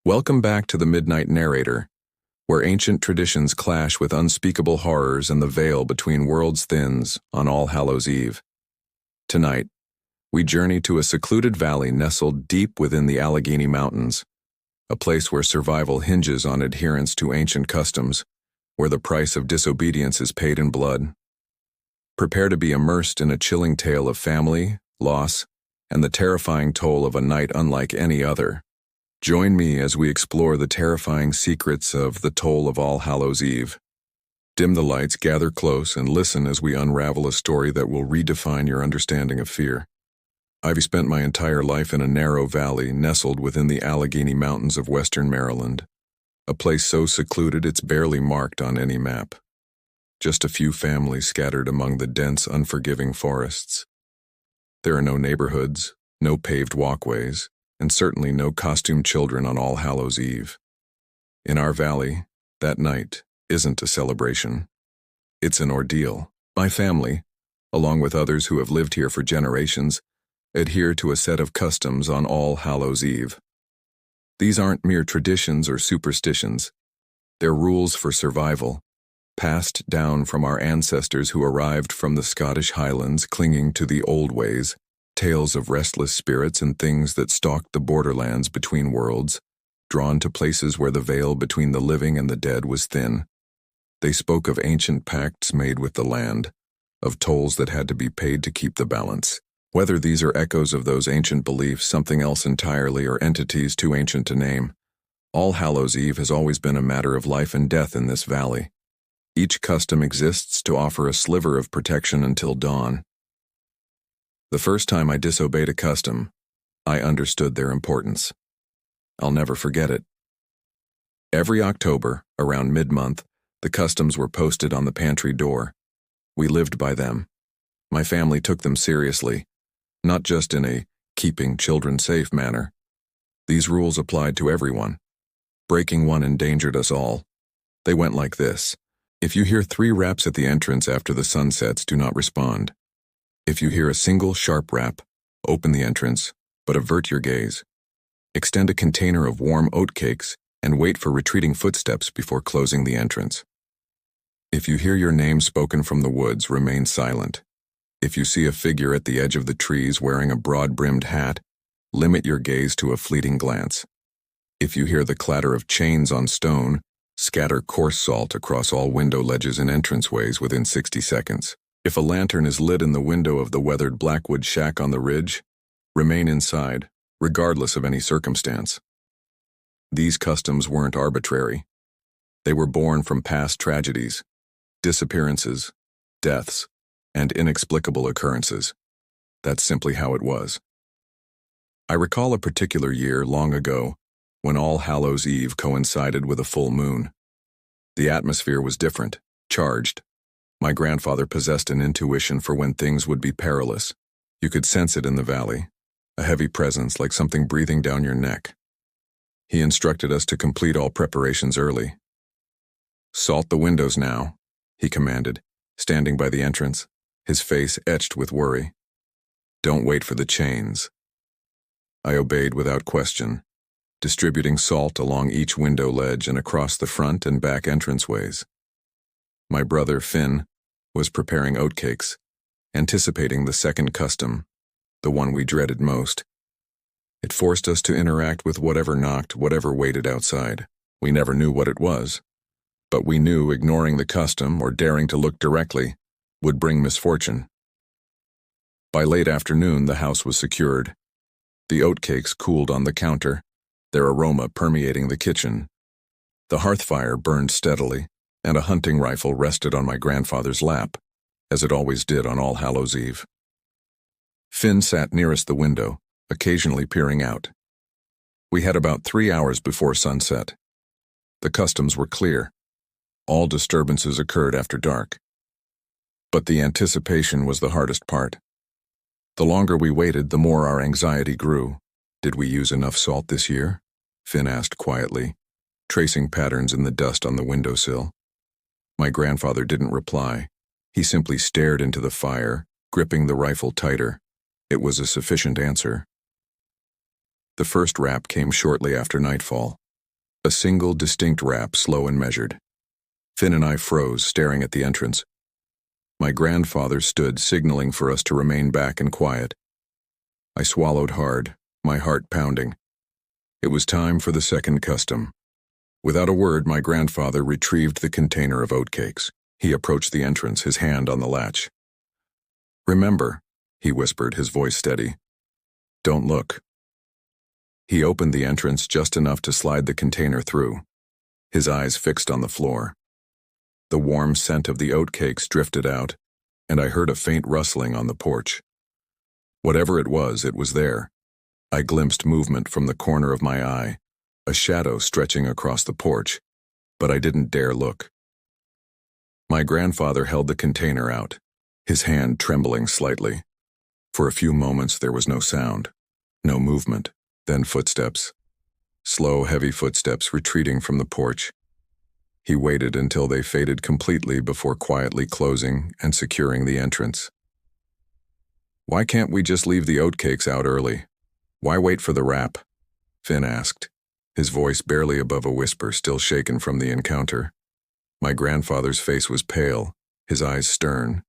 Welcome back to the Midnight Narrator, where ancient traditions clash with unspeakable horrors and the veil between worlds thins on All Hallows Eve. Tonight, we journey to a secluded valley nestled deep within the Allegheny Mountains, a place where survival hinges on adherence to ancient customs, where the price of disobedience is paid in blood. Prepare to be immersed in a chilling tale of family, loss, and the terrifying toll of a night unlike any other. Join me as we explore the terrifying secrets of the toll of All Hallows Eve. Dim the lights, gather close, and listen as we unravel a story that will redefine your understanding of fear. I've spent my entire life in a narrow valley nestled within the Allegheny Mountains of western Maryland, a place so secluded it's barely marked on any map. Just a few families scattered among the dense, unforgiving forests. There are no neighborhoods, no paved walkways, and certainly no costumed children on All Hallows Eve. In our valley, that night isn't a celebration. It's an ordeal. My family, along with others who have lived here for generations, adhere to a set of customs on All Hallows Eve. These aren't mere traditions or superstitions. They're rules for survival, passed down from our ancestors who arrived from the Scottish highlands clinging to the old ways, tales of restless spirits and things that stalked the borderlands between worlds, drawn to places where the veil between the living and the dead was thin. They spoke of ancient pacts made with the land, of tolls that had to be paid to keep the balance. Whether these are echoes of those ancient beliefs, something else entirely, or entities too ancient to name, All Hallows Eve has always been a matter of life and death in this valley. Each custom exists to offer a sliver of protection until dawn. The first time I disobeyed a custom, I understood their importance. I'll never forget it. Every October, around mid-month, the customs were posted on the pantry door. We lived by them. My family took them seriously, not just in a keeping children safe manner. These rules applied to everyone. Breaking one endangered us all. They went like this. If you hear 3 raps at the entrance after the sun sets, do not respond. If you hear a single sharp rap, open the entrance, but avert your gaze. Extend a container of warm oatcakes and wait for retreating footsteps before closing the entrance. If you hear your name spoken from the woods, remain silent. If you see a figure at the edge of the trees wearing a broad-brimmed hat, limit your gaze to a fleeting glance. If you hear the clatter of chains on stone, scatter coarse salt across all window ledges and entranceways within 60 seconds. If a lantern is lit in the window of the weathered blackwood shack on the ridge, remain inside, regardless of any circumstance. These customs weren't arbitrary. They were born from past tragedies, disappearances, deaths, and inexplicable occurrences. That's simply how it was. I recall a particular year long ago when All Hallows Eve coincided with a full moon. The atmosphere was different, charged. My grandfather possessed an intuition for when things would be perilous. You could sense it in the valley, a heavy presence like something breathing down your neck. He instructed us to complete all preparations early. "Salt the windows now," he commanded, standing by the entrance, his face etched with worry. "Don't wait for the chains." I obeyed without question, distributing salt along each window ledge and across the front and back entranceways. My brother, Finn, was preparing oatcakes, anticipating the second custom, the one we dreaded most. It forced us to interact with whatever knocked, whatever waited outside. We never knew what it was, but we knew ignoring the custom or daring to look directly would bring misfortune. By late afternoon, the house was secured. The oatcakes cooled on the counter, their aroma permeating the kitchen. The hearth fire burned steadily, and a hunting rifle rested on my grandfather's lap, as it always did on All Hallows Eve. Finn sat nearest the window, occasionally peering out. We had about 3 hours before sunset. The customs were clear. All disturbances occurred after dark. But the anticipation was the hardest part. The longer we waited, the more our anxiety grew. "Did we use enough salt this year?" Finn asked quietly, tracing patterns in the dust on the windowsill. My grandfather didn't reply. He simply stared into the fire, gripping the rifle tighter. It was a sufficient answer. The first rap came shortly after nightfall. A single distinct rap, slow and measured. Finn and I froze, staring at the entrance. My grandfather stood, signaling for us to remain back and quiet. I swallowed hard, my heart pounding. It was time for the second custom. Without a word, my grandfather retrieved the container of oatcakes. He approached the entrance, his hand on the latch. "Remember," he whispered, his voice steady. "Don't look." He opened the entrance just enough to slide the container through, his eyes fixed on the floor. The warm scent of the oatcakes drifted out, and I heard a faint rustling on the porch. Whatever it was there. I glimpsed movement from the corner of my eye, a shadow stretching across the porch, but I didn't dare look. My grandfather held the container out, his hand trembling slightly. For a few moments there was no sound, no movement, then footsteps. Slow, heavy footsteps retreating from the porch. He waited until they faded completely before quietly closing and securing the entrance. "Why can't we just leave the oatcakes out early? Why wait for the rap?" Finn asked, his voice barely above a whisper, still shaken from the encounter. My grandfather's face was pale, his eyes stern.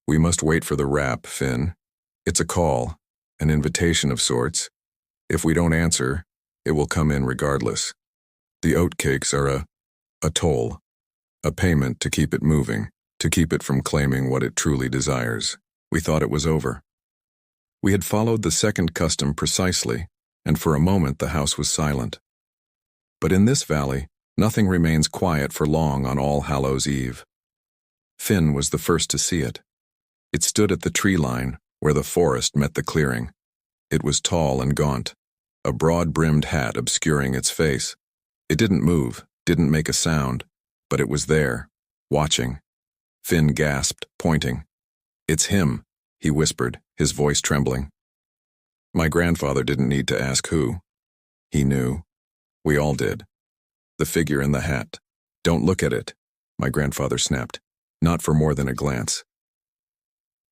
"We must wait for the rap, Finn. It's a call, an invitation of sorts. If we don't answer, it will come in regardless. The oatcakes are a toll, a payment to keep it moving, to keep it from claiming what it truly desires." We thought it was over. We had followed the second custom precisely, and for a moment the house was silent. But in this valley, nothing remains quiet for long on All Hallows Eve. Finn was the first to see it. It stood at the tree line, where the forest met the clearing. It was tall and gaunt, a broad-brimmed hat obscuring its face. It didn't move, didn't make a sound, but it was there, watching. Finn gasped, pointing. "It's him," he whispered, his voice trembling. My grandfather didn't need to ask who. He knew. We all did. The figure in the hat. "Don't look at it," my grandfather snapped. "Not for more than a glance."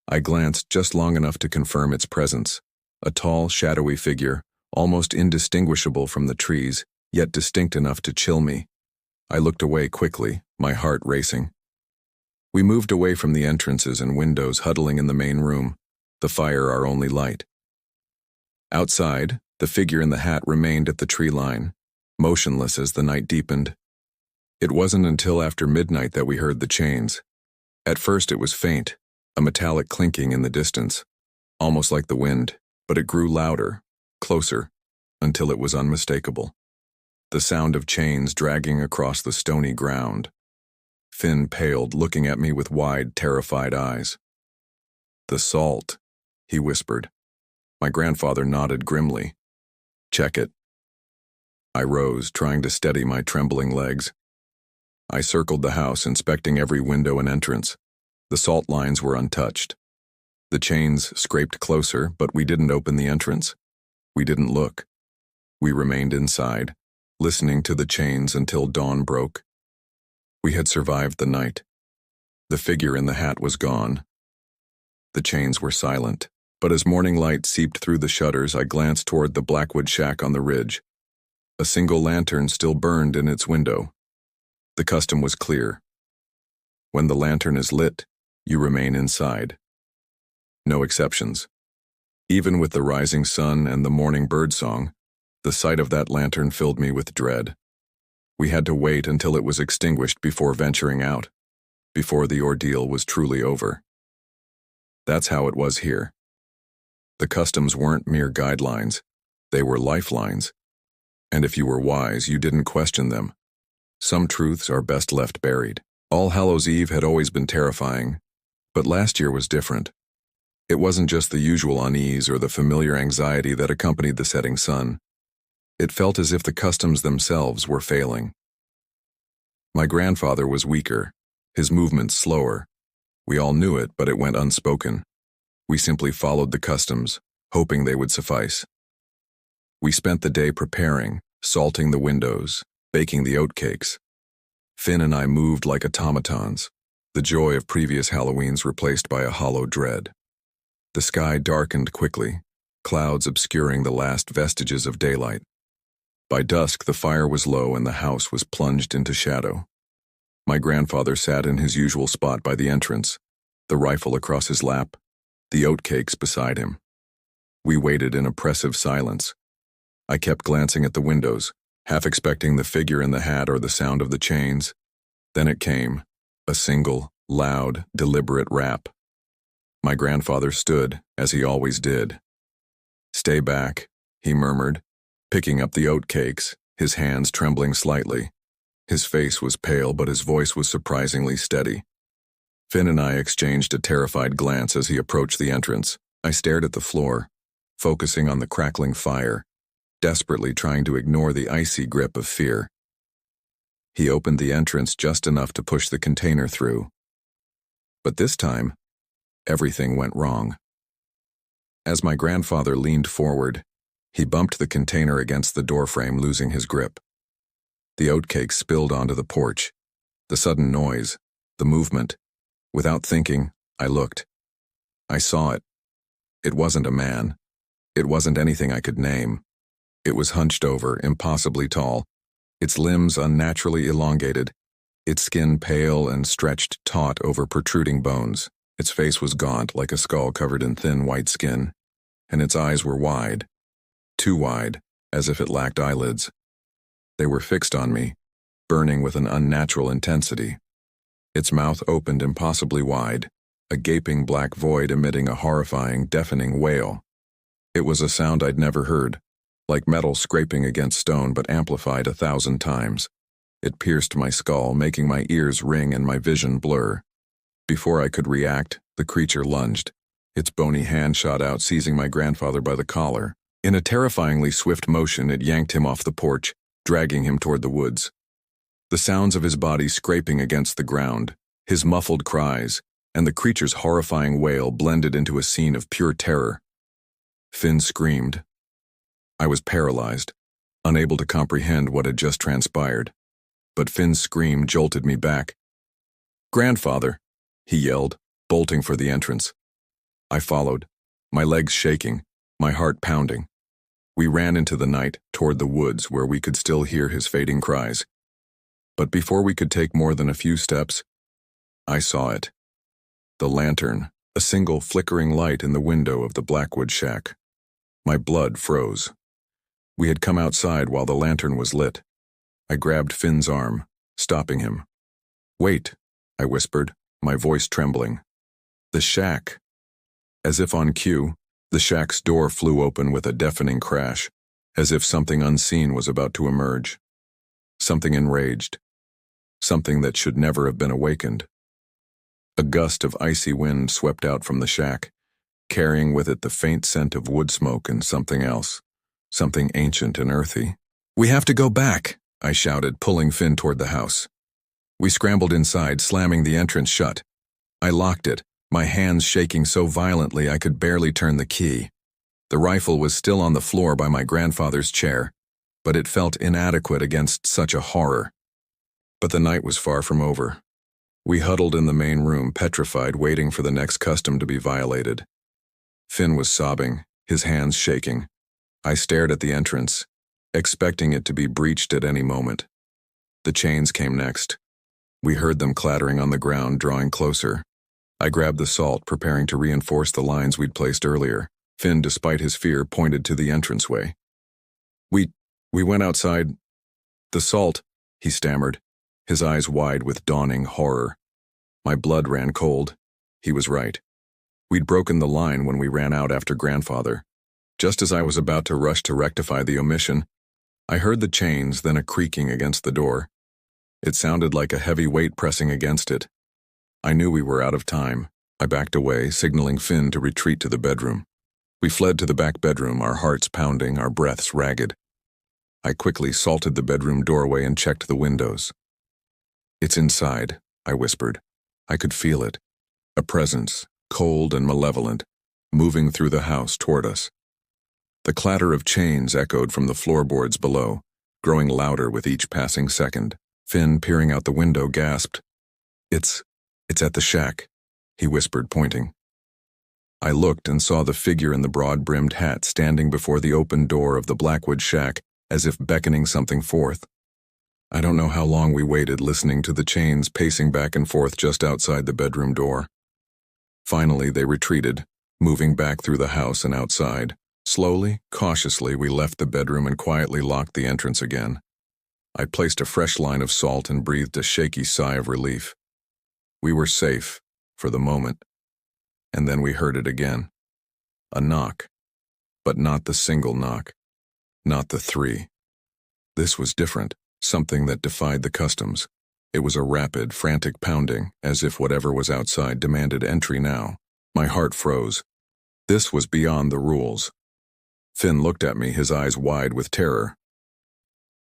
I glanced just long enough to confirm its presence. A tall, shadowy figure, almost indistinguishable from the trees, yet distinct enough to chill me. I looked away quickly, my heart racing. We moved away from the entrances and windows, huddling in the main room, the fire our only light. Outside, the figure in the hat remained at the tree line, motionless as the night deepened. It wasn't until after midnight that we heard the chains. At first it was faint, a metallic clinking in the distance, almost like the wind, but it grew louder, closer, until it was unmistakable. The sound of chains dragging across the stony ground. Finn paled, looking at me with wide, terrified eyes. "The salt," he whispered. My grandfather nodded grimly. "Check it." I rose, trying to steady my trembling legs. I circled the house, inspecting every window and entrance. The salt lines were untouched. The chains scraped closer, but we didn't open the entrance. We didn't look. We remained inside, listening to the chains until dawn broke. We had survived the night. The figure in the hat was gone. The chains were silent, but as morning light seeped through the shutters, I glanced toward the blackwood shack on the ridge. A single lantern still burned in its window. The custom was clear. When the lantern is lit, you remain inside. No exceptions. Even with the rising sun and the morning birdsong, the sight of that lantern filled me with dread. We had to wait until it was extinguished before venturing out, before the ordeal was truly over. That's how it was here. The customs weren't mere guidelines, they were lifelines. And if you were wise, you didn't question them. Some truths are best left buried. All Hallows Eve had always been terrifying, but last year was different. It wasn't just the usual unease or the familiar anxiety that accompanied the setting sun. It felt as if the customs themselves were failing. My grandfather was weaker, his movements slower. We all knew it, but it went unspoken. We simply followed the customs, hoping they would suffice. We spent the day preparing, salting the windows, baking the oatcakes. Finn and I moved like automatons, the joy of previous Halloweens replaced by a hollow dread. The sky darkened quickly, clouds obscuring the last vestiges of daylight. By dusk, the fire was low and the house was plunged into shadow. My grandfather sat in his usual spot by the entrance, the rifle across his lap, the oatcakes beside him. We waited in oppressive silence. I kept glancing at the windows, half expecting the figure in the hat or the sound of the chains. Then it came, a single, loud, deliberate rap. My grandfather stood, as he always did. "Stay back," he murmured, picking up the oatcakes, his hands trembling slightly. His face was pale, but his voice was surprisingly steady. Finn and I exchanged a terrified glance as he approached the entrance. I stared at the floor, focusing on the crackling fire, desperately trying to ignore the icy grip of fear. He opened the entrance just enough to push the container through. But this time, everything went wrong. As my grandfather leaned forward, he bumped the container against the doorframe, losing his grip. The oatcake spilled onto the porch. The sudden noise, the movement. Without thinking, I looked. I saw it. It wasn't a man. It wasn't anything I could name. It was hunched over, impossibly tall, its limbs unnaturally elongated, its skin pale and stretched taut over protruding bones. Its face was gaunt, like a skull covered in thin white skin, and its eyes were wide, too wide, as if it lacked eyelids. They were fixed on me, burning with an unnatural intensity. Its mouth opened impossibly wide, a gaping black void emitting a horrifying, deafening wail. It was a sound I'd never heard, like metal scraping against stone but amplified 1,000 times. It pierced my skull, making my ears ring and my vision blur. Before I could react, the creature lunged. Its bony hand shot out, seizing my grandfather by the collar. In a terrifyingly swift motion, it yanked him off the porch, dragging him toward the woods. The sounds of his body scraping against the ground, his muffled cries, and the creature's horrifying wail blended into a scene of pure terror. Finn screamed. I was paralyzed, unable to comprehend what had just transpired. But Finn's scream jolted me back. "Grandfather!" he yelled, bolting for the entrance. I followed, my legs shaking, my heart pounding. We ran into the night, toward the woods where we could still hear his fading cries. But before we could take more than a few steps, I saw it. The lantern, a single flickering light in the window of the Blackwood shack. My blood froze. We had come outside while the lantern was lit. I grabbed Finn's arm, stopping him. "Wait," I whispered, my voice trembling. "The shack." As if on cue, the shack's door flew open with a deafening crash, as if something unseen was about to emerge. Something enraged. Something that should never have been awakened. A gust of icy wind swept out from the shack, carrying with it the faint scent of wood smoke and something else, something ancient and earthy. "We have to go back," I shouted, pulling Finn toward the house. We scrambled inside, slamming the entrance shut. I locked it, my hands shaking so violently I could barely turn the key. The rifle was still on the floor by my grandfather's chair, but it felt inadequate against such a horror. But the night was far from over. We huddled in the main room, petrified, waiting for the next custom to be violated. Finn was sobbing, his hands shaking. I stared at the entrance, expecting it to be breached at any moment. The chains came next. We heard them clattering on the ground, drawing closer. I grabbed the salt, preparing to reinforce the lines we'd placed earlier. Finn, despite his fear, pointed to the entranceway. We went outside. "The salt," he stammered, his eyes wide with dawning horror. My blood ran cold. He was right. We'd broken the line when we ran out after Grandfather. Just as I was about to rush to rectify the omission, I heard the chains, then a creaking against the door. It sounded like a heavy weight pressing against it. I knew we were out of time. I backed away, signaling Finn to retreat to the bedroom. We fled to the back bedroom, our hearts pounding, our breaths ragged. I quickly salted the bedroom doorway and checked the windows. "It's inside," I whispered. I could feel it. A presence, cold and malevolent, moving through the house toward us. The clatter of chains echoed from the floorboards below, growing louder with each passing second. Finn, peering out the window, gasped. It's at the shack," he whispered, pointing. I looked and saw the figure in the broad-brimmed hat standing before the open door of the Blackwood shack, as if beckoning something forth. I don't know how long we waited, listening to the chains pacing back and forth just outside the bedroom door. Finally, they retreated, moving back through the house and outside. Slowly, cautiously, we left the bedroom and quietly locked the entrance again. I placed a fresh line of salt and breathed a shaky sigh of relief. We were safe, for the moment. And then we heard it again. A knock. But not the single knock. Not the three. This was different, something that defied the customs. It was a rapid, frantic pounding, as if whatever was outside demanded entry now. My heart froze. This was beyond the rules. Finn looked at me, his eyes wide with terror.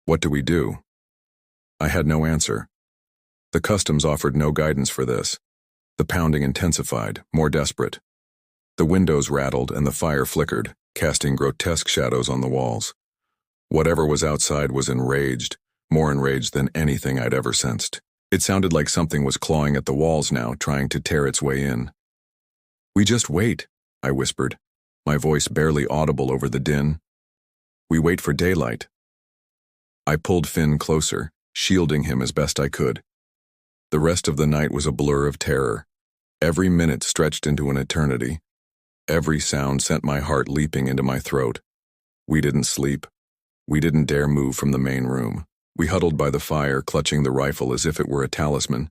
What do we do? I had no answer. The customs offered no guidance for this. The pounding intensified, more desperate. The windows rattled and the fire flickered, casting grotesque shadows on the walls. Whatever was outside was enraged, more enraged than anything I'd ever sensed. It sounded like something was clawing at the walls now, trying to tear its way in. "We just wait," I whispered, my voice barely audible over the din. "We wait for daylight." I pulled Finn closer, shielding him as best I could. The rest of the night was a blur of terror. Every minute stretched into an eternity. Every sound sent my heart leaping into my throat. We didn't sleep. We didn't dare move from the main room. We huddled by the fire, clutching the rifle as if it were a talisman,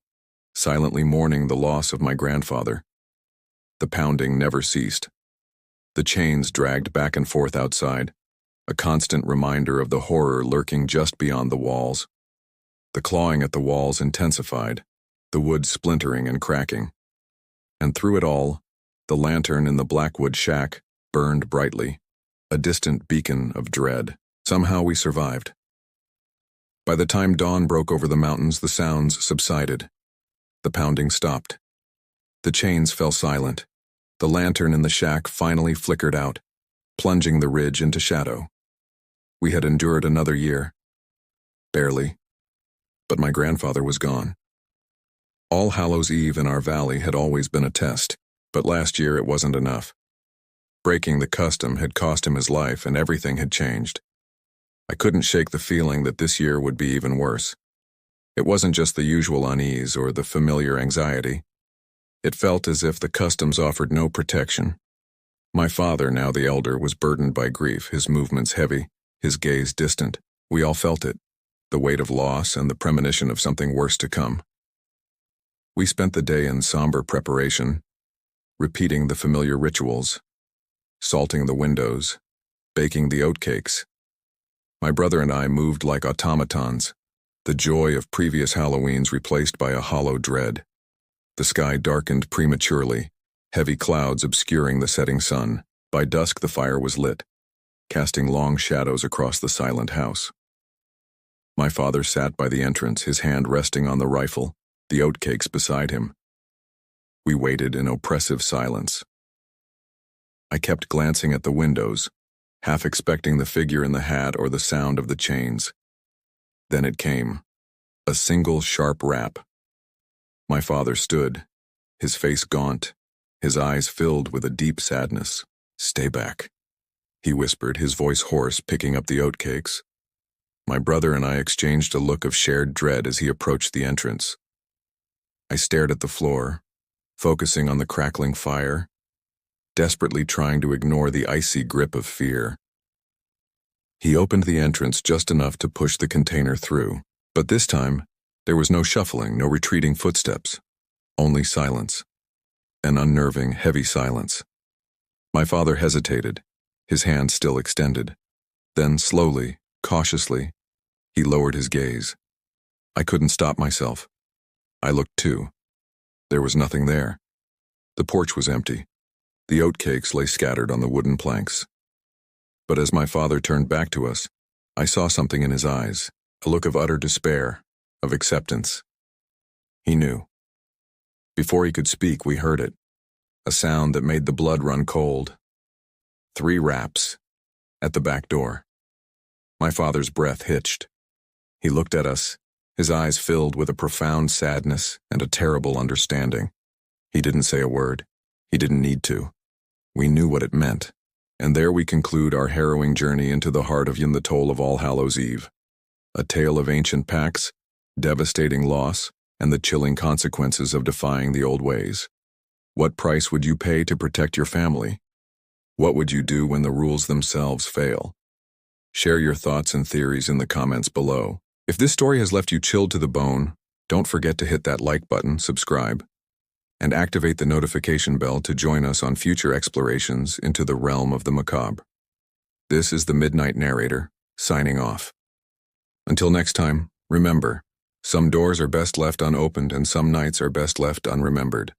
silently mourning the loss of my grandfather. The pounding never ceased. The chains dragged back and forth outside, a constant reminder of the horror lurking just beyond the walls. The clawing at the walls intensified, the wood splintering and cracking. And through it all, the lantern in the blackwood shack burned brightly, a distant beacon of dread. Somehow we survived. By the time dawn broke over the mountains, the sounds subsided. The pounding stopped. The chains fell silent. The lantern in the shack finally flickered out, plunging the ridge into shadow. We had endured another year. Barely. But my grandfather was gone. All Hallows Eve in our valley had always been a test, but last year it wasn't enough. Breaking the custom had cost him his life, and everything had changed. I couldn't shake the feeling that this year would be even worse. It wasn't just the usual unease or the familiar anxiety. It felt as if the customs offered no protection. My father, now the elder, was burdened by grief, his movements heavy, his gaze distant. We all felt it, the weight of loss and the premonition of something worse to come. We spent the day in somber preparation, repeating the familiar rituals, salting the windows, baking the oatcakes. My brother and I moved like automatons, the joy of previous Halloweens replaced by a hollow dread. The sky darkened prematurely, heavy clouds obscuring the setting sun. By dusk the fire was lit, casting long shadows across the silent house. My father sat by the entrance, his hand resting on the rifle, the oatcakes beside him. We waited in oppressive silence. I kept glancing at the windows, half expecting the figure in the hat or the sound of the chains. Then it came, a single sharp rap. My father stood, his face gaunt, his eyes filled with a deep sadness. "Stay back," he whispered, his voice hoarse, picking up the oatcakes. My brother and I exchanged a look of shared dread as he approached the entrance. I stared at the floor, focusing on the crackling fire, desperately trying to ignore the icy grip of fear. He opened the entrance just enough to push the container through, but this time, there was no shuffling, no retreating footsteps, only silence, an unnerving, heavy silence. My father hesitated, his hand still extended. Then slowly, cautiously, he lowered his gaze. I couldn't stop myself. I looked too. There was nothing there. The porch was empty. The oatcakes lay scattered on the wooden planks. But as my father turned back to us, I saw something in his eyes, a look of utter despair, of acceptance. He knew. Before he could speak, we heard it, a sound that made the blood run cold. 3 raps, at the back door. My father's breath hitched. He looked at us, his eyes filled with a profound sadness and a terrible understanding. He didn't say a word. He didn't need to. We knew what it meant. And there we conclude our harrowing journey into the heart of the toll of All Hallows Eve. A tale of ancient pacts, devastating loss, and the chilling consequences of defying the old ways. What price would you pay to protect your family? What would you do when the rules themselves fail? Share your thoughts and theories in the comments below. If this story has left you chilled to the bone, don't forget to hit that like button, subscribe, and activate the notification bell to join us on future explorations into the realm of the macabre. This is the Midnight Narrator, signing off. Until next time, remember, some doors are best left unopened and some nights are best left unremembered.